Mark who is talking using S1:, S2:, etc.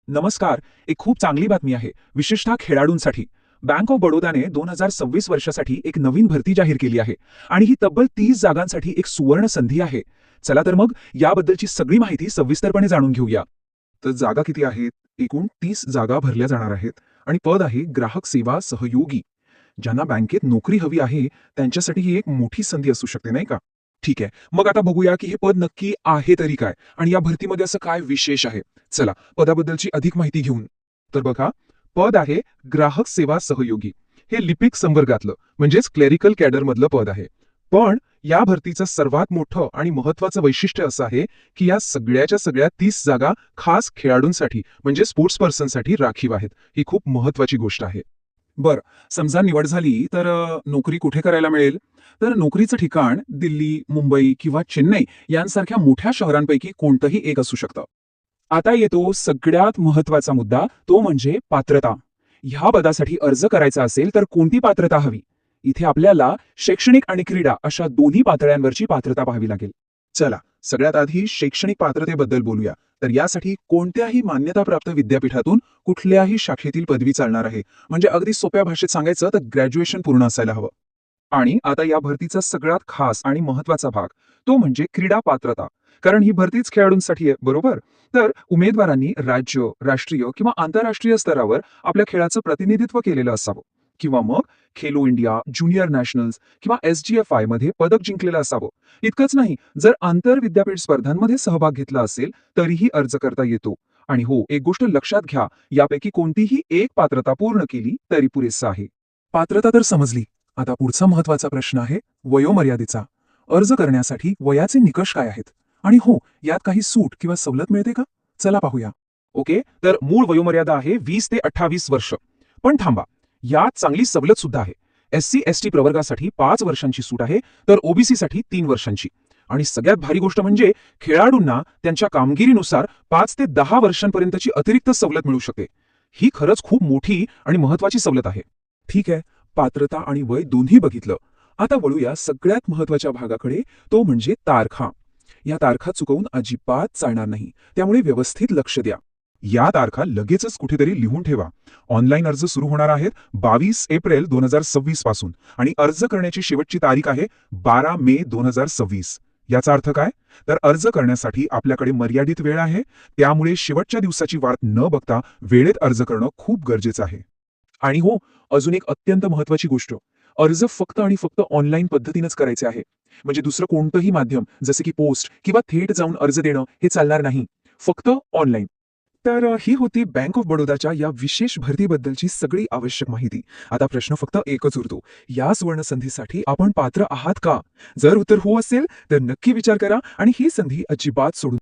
S1: नमस्कार. एक खूप चांगली बातमी आहे, विशेषतः खेळाडूंसाठी. बँक ऑफ बडोदाने 2026 वर्षासाठी एक नवीन भरती जाहीर केली आहे आणि ही तब्बल 30 जागांसाठी एक सुवर्ण संधी आहे. चला तर मग याबद्दलची सगळी माहिती सविस्तरपणे जाणून घेऊया.
S2: तर जागा किती आहेत? एकूण 30 जागा भरल्या जाणार आहेत आणि पद आहे ग्राहक सेवा सहयोगी. ज्यांना बँकेत नोकरी हवी आहे त्यांच्यासाठी ही एक मोठी संधी असू शकते, नाही का? ठीक आहे, मग आता बघूया की हे पद नक्की आहे तरी काय आणि या भरतीमध्ये असं काय विशेष आहे. चला पदाबद्दलची अधिक माहिती घेऊन. तर बघा, पद आहे ग्राहक सेवा सहयोगी. हे लिपिक संवर्गातलं म्हणजेच क्लेरिकल कॅडर मधलं पद आहे. पण या भरतीचं सर्वात मोठं आणि महत्वाचं वैशिष्ट्य असं आहे की या सगळ्याच्या सगळ्या 30 जागा खास खेळाडूंसाठी म्हणजे स्पोर्ट्स पर्सनसाठी राखीव आहेत. ही खूप महत्वाची गोष्ट आहे.
S1: बरं, समजा निवड झाली तर नोकरी कुठे करायला मिळेल? तर नोकरीचं ठिकाण दिल्ली, मुंबई किंवा चेन्नई यांसारख्या मोठ्या शहरांपैकी कोणतंही एक असू शकतं. आता येतो सगळ्यात महत्वाचा मुद्दा, तो म्हणजे पात्रता. ह्या पदासाठी अर्ज करायचा असेल तर कोणती पात्रता हवी? इथे आपल्याला शैक्षणिक आणि क्रीडा अशा दोन्ही पातळ्यांवरची पात्रता पाहावी लागेल.
S2: चला सगळ्यात आधी शैक्षणिक पात्रतेबद्दल बोलूया. तर यासाठी कोणत्याही मान्यताप्राप्त विद्यापीठातून कुठल्याही शाखेतील पदवी चालणार आहे. म्हणजे अगदी सोप्या भाषेत सांगायचं तर ग्रॅज्युएशन पूर्ण असायला हवं. आणि आता या भरतीचा सगळ्यात खास आणि महत्वाचा भाग, तो म्हणजे क्रीडा पात्रता. कारण ही भरतीच खेळाडूंसाठी आहे, बरोबर? तर उमेदवारांनी राज्य, राष्ट्रीय किंवा आंतरराष्ट्रीय स्तरावर आपल्या खेळाचं प्रतिनिधित्व केलेलं असावं किंवा मग खेलो इंडिया, ज्युनियर नॅशनल्स किंवा SGFI मध्ये पदक जिंकलेलं असावं. इतकंच नाही, जर आंतर विद्यापीठ स्पर्धांमध्ये सहभाग घेतला असेल तरीही अर्ज करता येतो. आणि हो, एक गोष्ट लक्षात घ्या, यापैकी कोणतीही एक पात्रता पूर्ण केली तरी पुरेसं आहे. पात्रता तर समजली. आता पुढचा महत्वाचा प्रश्न आहे वयोमर्यादेचा. अर्ज करण्यासाठी वयाचे निकष काय आहेत? आणि हो, यात काही सूट किंवा सवलत मिळते का? चला पाहूया.
S1: ओके, तर मूळ वयोमर्यादा आहे 20 ते 28 वर्ष. पण थांबा, यात चांगली सवलत सुद्धा आहे. SC/ST प्रवर्गासाठी 5 वर्षांची सूट आहे, तर OBC साठी 3 वर्षांची. आणि सगळ्यात भारी गोष्ट म्हणजे खेळाडूंना त्यांच्या कामगिरीनुसार 5 ते 10 वर्षांपर्यंतची अतिरिक्त सवलत मिळू शकते. ही खरंच खूप मोठी आणि महत्वाची सवलत आहे.
S2: ठीक आहे, पात्रता आणि वय दोन्ही बघितलं. आता वळूया सगळ्यात महत्वाच्या भागाकडे, तो म्हणजे तारखा. या तारखा चुकवून अजिबात चालणार नाही, त्यामुळे व्यवस्थित लक्ष द्या. या तारखा लगेचच कुठेतरी लिहून ठेवा. ऑनलाईन अर्ज सुरू होणार आहेत 22 एप्रिल 2026 पासून आणि अर्ज करण्याची शेवटची तारीख आहे 12 मे 2026. याचा अर्थ काय? तर अर्ज करण्यासाठी आपल्याकडे मर्यादित वेळ आहे, त्यामुळे शेवटच्या दिवसाची वाट न बघता वेळेत अर्ज करणं खूप गरजेचं आहे. आणि हो, अजून एक अत्यंत महत्वाची गोष्ट, अर्ज फक्त आणि फक्त ऑनलाईन पद्धतीनंच करायचे आहे. म्हणजे दुसरं कोणतंही माध्यम जसे की पोस्ट किंवा थेट जाऊन अर्ज देणं हे चालणार नाही. फक्त ऑनलाईन.
S1: तर ही होती बँक ऑफ बडोदाच्या या विशेष भरतीबद्दलची सगळी आवश्यक माहिती. आता प्रश्न फक्त एकच उरतो, या सुवर्ण संधीसाठी आपण पात्र आहात का? जर उत्तर हो असेल तर नक्की विचार करा आणि ही संधी अजिबात सोडू